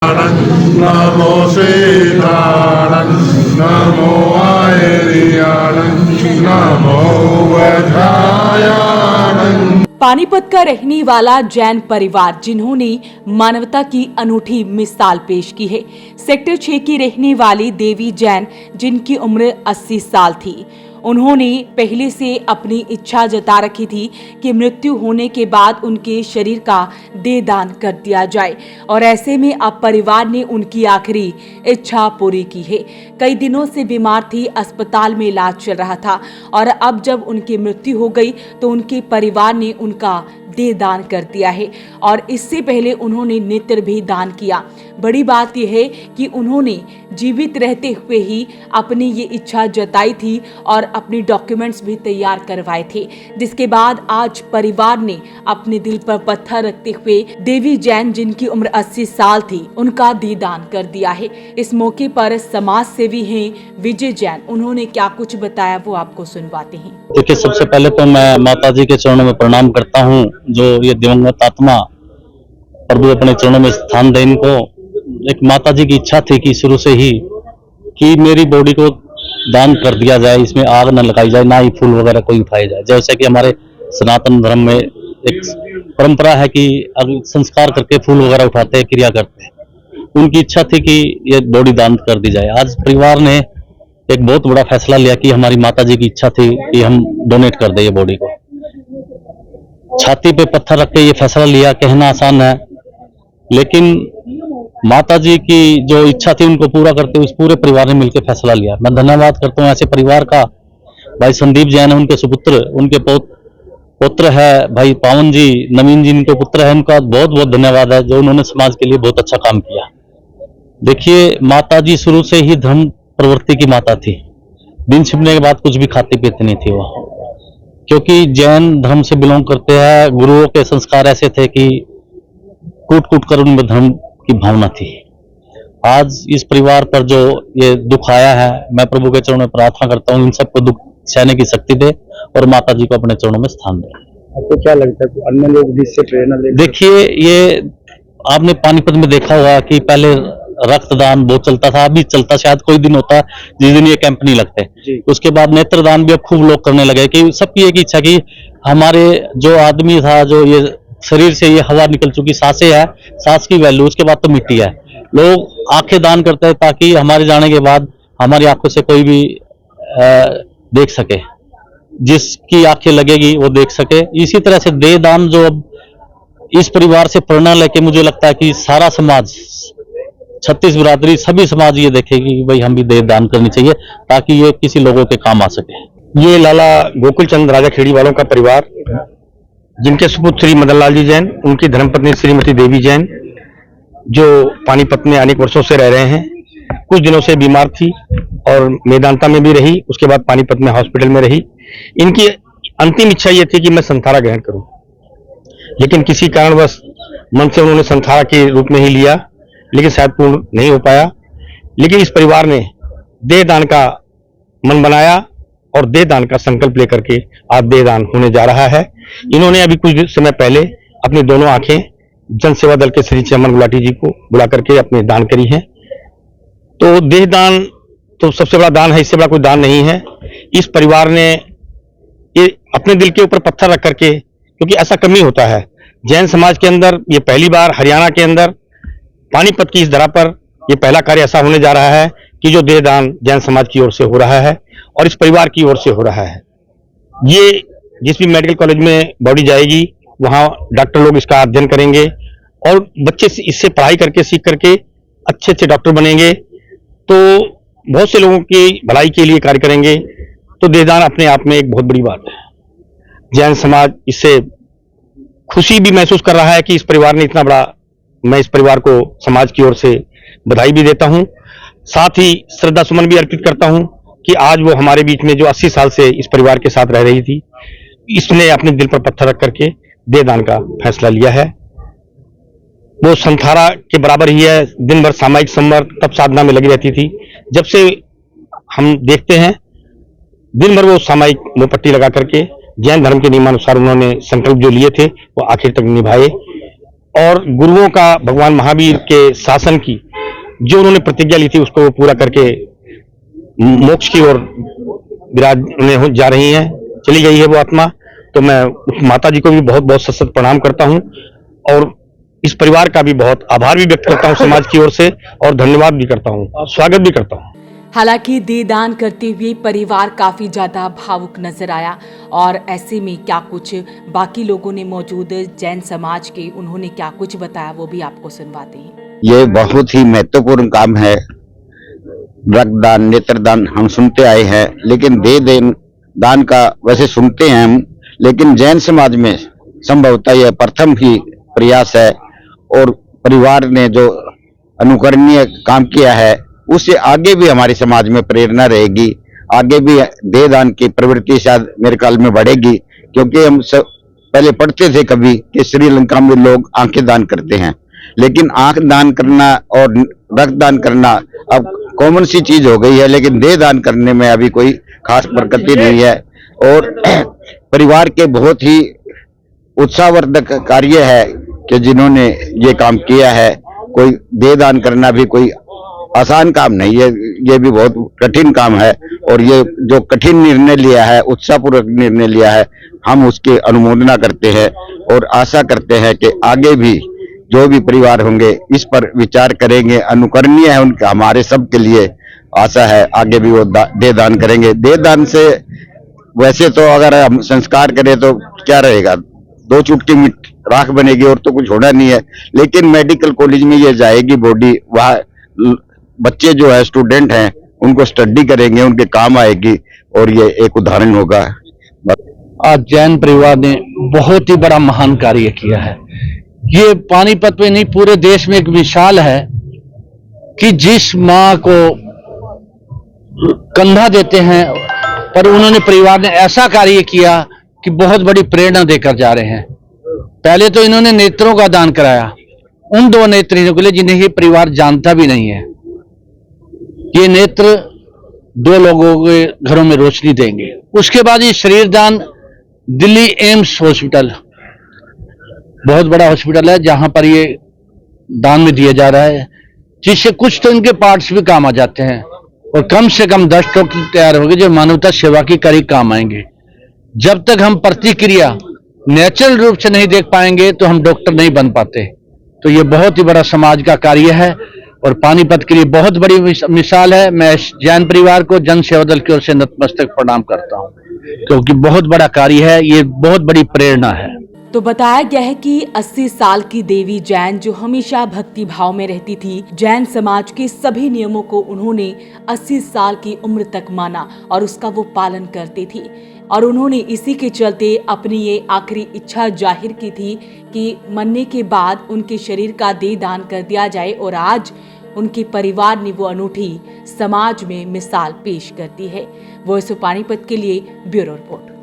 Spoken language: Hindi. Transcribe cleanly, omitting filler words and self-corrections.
नमो श्रीधारण नमो आयरियाणं नमो वधायाणं। पानीपत का रहने वाला जैन परिवार जिन्होंने मानवता की अनूठी मिसाल पेश की है। सेक्टर 6 की रहने वाली देवी जैन जिनकी उम्र 80 साल थी, उन्होंने पहले से अपनी इच्छा जता रखी थी कि मृत्यु होने के बाद उनके शरीर का देह दान कर दिया जाए और ऐसे में अब परिवार ने उनकी आखिरी इच्छा पूरी की है। कई दिनों से बीमार थी, अस्पताल में इलाज चल रहा था और अब जब उनकी मृत्यु हो गई तो उनके परिवार ने उनका देह दान कर दिया है और इससे पहले उन्होंने नेत्र भी दान किया। बड़ी बात यह है कि उन्होंने जीवित रहते हुए ही अपनी ये इच्छा जताई थी और अपने डॉक्यूमेंट्स भी तैयार करवाए थे, जिसके बाद आज परिवार ने अपने दिल पर पत्थर रखते हुए देवी जैन जिनकी उम्र 80 साल थी उनका देह दान कर दिया है। इस मौके पर समाज सेवी हैं विजय जैन, उन्होंने क्या कुछ बताया वो आपको सुनवाते हैं। देखिए, सबसे पहले तो मैं माता जी के चरणों में प्रणाम करता हूँ जो ये दिवंगत आत्मा प्रभु अपने चरणों में स्थान दे इनको। एक माता जी की इच्छा थी कि शुरू से ही कि मेरी बॉडी को दान कर दिया जाए, इसमें आग न लगाई जाए, ना ही फूल वगैरह कोई उठाए जाए। जैसे कि हमारे सनातन धर्म में एक परंपरा है कि संस्कार करके फूल वगैरह उठाते हैं, क्रिया करते हैं। उनकी इच्छा थी कि ये बॉडी दान कर दी जाए। आज परिवार ने एक बहुत बड़ा फैसला लिया कि हमारी माता जी की इच्छा थी कि हम डोनेट कर दें ये बॉडी को। छाती पे पत्थर रख के ये फैसला लिया, कहना आसान है, लेकिन माता जी की जो इच्छा थी उनको पूरा करते हुए इस पूरे परिवार ने मिलकर फैसला लिया। मैं धन्यवाद करता हूँ ऐसे परिवार का। भाई संदीप जैन है उनके सुपुत्र, उनके पुत्र है भाई पावन जी, नवीन जी इनके पुत्र है, उनका बहुत बहुत धन्यवाद है जो उन्होंने समाज के लिए बहुत अच्छा काम किया। देखिए, माता जी शुरू से ही धर्म प्रवृत्ति की माता थी। दिन छिपने के बाद कुछ भी खाती पीती नहीं थी वो, क्योंकि जैन धर्म से बिलोंग करते हैं। गुरुओं के संस्कार ऐसे थे कि कूट कूट कर उनमें धर्म की भावना थी। आज इस परिवार पर जो ये दुख आया है, मैं प्रभु के चरणों में प्रार्थना करता हूँ इन सबको दुख सहने की शक्ति दे और माता जी को अपने चरणों में स्थान दे। आपको क्या लगता है अन्य लोग भी इससे प्रेरणा ले? देखिए, ये आपने पानीपत में देखा होगा कि पहले रक्तदान बहुत चलता था, अभी चलता शायद कोई दिन होता जिस दिन ये कैंप नहीं लगते। उसके बाद नेत्रदान भी अब खूब लोग करने लगे कि सबकी एक इच्छा की हमारे जो आदमी था, जो ये शरीर से ये हवा निकल चुकी सांसें है, सांस की वैल्यू उसके बाद तो मिट्टी है। लोग आंखें दान करते हैं ताकि हमारे जाने के बाद हमारी आंखों से कोई भी देख सके, जिसकी आंखें लगेगी वो देख सके। इसी तरह से देह दान जो अब इस परिवार से प्रेरणा लेके मुझे लगता है कि सारा समाज, 36 बिरादरी, सभी समाज ये देखेगी कि भाई हम भी देह दान करनी चाहिए ताकि ये किसी लोगों के काम आ सके। ये लाला गोकुल चंद राजा खेड़ी वालों का परिवार, जिनके सुपुत्र श्री मदन लाल जी जैन, उनकी धर्मपत्नी श्रीमती देवी जैन, जो पानीपत में अनेक वर्षों से रह रहे हैं। कुछ दिनों से बीमार थी और मेदांता में भी रही, उसके बाद पानीपत में हॉस्पिटल में रही। इनकी अंतिम इच्छा ये थी कि मैं संथारा ग्रहण करूं, लेकिन किसी कारणवश मन से उन्होंने संथारा के रूप में ही लिया, लेकिन शायद पूर्ण नहीं हो पाया। लेकिन इस परिवार ने देह दान का मन बनाया और देह दान का संकल्प लेकर के आज देह दान होने जा रहा है। इन्होंने अभी कुछ समय पहले अपनी दोनों आंखें जन सेवा दल के श्री चमन गुलाटी जी को बुला करके अपने दान करी है। तो देह दान तो सबसे बड़ा दान है, इससे बड़ा कोई दान नहीं है। इस परिवार ने ये अपने दिल के ऊपर पत्थर रख करके, क्योंकि ऐसा कम ही होता है जैन समाज के अंदर, ये पहली बार हरियाणा के अंदर पानीपत की इस धरा पर यह पहला कार्य ऐसा होने जा रहा है कि जो देह दान जैन समाज की ओर से हो रहा है और इस परिवार की ओर से हो रहा है। ये जिस भी मेडिकल कॉलेज में बॉडी जाएगी वहां डॉक्टर लोग इसका अध्ययन करेंगे और बच्चे इससे पढ़ाई करके, सीख करके अच्छे अच्छे डॉक्टर बनेंगे, तो बहुत से लोगों की भलाई के लिए कार्य करेंगे। तो देहदान अपने आप में एक बहुत बड़ी बात है। जैन समाज इससे खुशी भी महसूस कर रहा है कि इस परिवार ने इतना बड़ा, मैं इस परिवार को समाज की ओर से बधाई भी देता हूं, साथ ही श्रद्धा सुमन भी अर्पित करता हूं कि आज वो हमारे बीच में जो 80 साल से इस परिवार के साथ रह रही थी, इसने अपने दिल पर पत्थर रख करके देहदान का फैसला लिया है। वो संथारा के बराबर ही है, दिन भर सामायिक संवर तप साधना में लगी रहती थी। जब से हम देखते हैं दिन भर वो सामायिक मुंह पट्टी लगा करके जैन धर्म के नियमानुसार उन्होंने संकल्प जो लिए थे वो आखिर तक निभाए और गुरुओं का, भगवान महावीर के शासन की जो उन्होंने प्रतिज्ञा ली थी उसको वो पूरा करके मोक्ष की ओर विराज जा रही हैं, चली गई है वो आत्मा। तो मैं उस माता जी को भी बहुत बहुत सशक्त प्रणाम करता हूं और इस परिवार का भी बहुत आभार भी व्यक्त करता हूं समाज की ओर से, और धन्यवाद भी करता हूं, स्वागत भी करता हूं। हालांकि देहदान करते हुए परिवार काफी ज्यादा भावुक नजर आया और ऐसे में क्या कुछ बाकी लोगों ने मौजूद जैन समाज के उन्होंने क्या कुछ बताया वो भी आपको सुनवाते हैं। ये बहुत ही महत्वपूर्ण काम है। रक्तदान, नेत्रदान हम सुनते आए हैं, लेकिन दान का वैसे सुनते हैं हम, लेकिन जैन समाज में संभवतः यह प्रथम ही प्रयास है और परिवार ने जो अनुकरणीय काम किया है उससे आगे भी हमारे समाज में प्रेरणा रहेगी। आगे भी देह दान की प्रवृत्ति शायद मेरे ख्याल में बढ़ेगी, क्योंकि हम सब पहले पढ़ते थे कभी कि श्रीलंका में लोग आंखें दान करते हैं, लेकिन आंख दान करना और रक्त दान करना अब कॉमन सी चीज हो गई है, लेकिन देह दान करने में अभी कोई खास प्रगति नहीं है। और परिवार के बहुत ही उत्साहवर्धक कार्य है कि जिन्होंने ये काम किया है। कोई देह दान करना भी कोई आसान काम नहीं है, ये भी बहुत कठिन काम है, और ये जो कठिन निर्णय लिया है, उत्साहपूर्वक निर्णय लिया है, हम उसकी अनुमोदना करते हैं और आशा करते हैं कि आगे भी जो भी परिवार होंगे इस पर विचार करेंगे। अनुकरणीय है उनका, हमारे सब के लिए आशा है आगे भी वो देह दान करेंगे। देह दान से वैसे तो अगर हम संस्कार करें तो क्या रहेगा, 2 चुटकी राख बनेगी और तो कुछ होना नहीं है, लेकिन मेडिकल कॉलेज में ये जाएगी बॉडी, वहाँ बच्चे जो है स्टूडेंट हैं उनको स्टडी करेंगे, उनके काम आएगी और ये एक उदाहरण होगा। आज जैन परिवार ने बहुत ही बड़ा महान कार्य किया है। ये पानीपत में नहीं पूरे देश में एक मिसाल है कि जिस माँ को कंधा देते हैं, पर उन्होंने परिवार ने ऐसा कार्य किया कि बहुत बड़ी प्रेरणा देकर जा रहे हैं। पहले तो इन्होंने नेत्रों का दान कराया उन 2 नेत्रियों के लिए जिन्हें ये परिवार जानता भी नहीं है। ये नेत्र 2 लोगों के घरों में रोशनी देंगे। उसके बाद ये शरीर दान दिल्ली एम्स हॉस्पिटल, बहुत बड़ा हॉस्पिटल है जहां पर ये दान में दिया जा रहा है, जिससे कुछ तो इनके पार्ट्स भी काम आ जाते हैं और कम से कम 10 डॉक्टर तैयार होंगे जो मानवता सेवा की कड़ी काम आएंगे। जब तक हम प्रतिक्रिया नेचुरल रूप से नहीं देख पाएंगे तो हम डॉक्टर नहीं बन पाते। तो ये बहुत ही बड़ा समाज का कार्य है और पानीपत के लिए बहुत बड़ी मिसाल है। मैं जैन परिवार को जन सेवा दल की ओर से नतमस्तक प्रणाम करता हूं, क्योंकि बहुत बड़ा कार्य है, ये बहुत बड़ी प्रेरणा है। तो बताया गया है कि 80 साल की देवी जैन जो हमेशा भक्ति भाव में रहती थी, जैन समाज के सभी नियमों को उन्होंने 80 साल की उम्र तक माना और उसका वो पालन करती थी। और उन्होंने इसी के चलते अपनी ये आखिरी इच्छा जाहिर की थी कि मरने के बाद उनके शरीर का देह दान कर दिया जाए, और आज उनके परिवार ने वो अनूठी समाज में मिसाल पेश करती है। वॉइस ऑफ पानीपत के लिए ब्यूरो रिपोर्ट।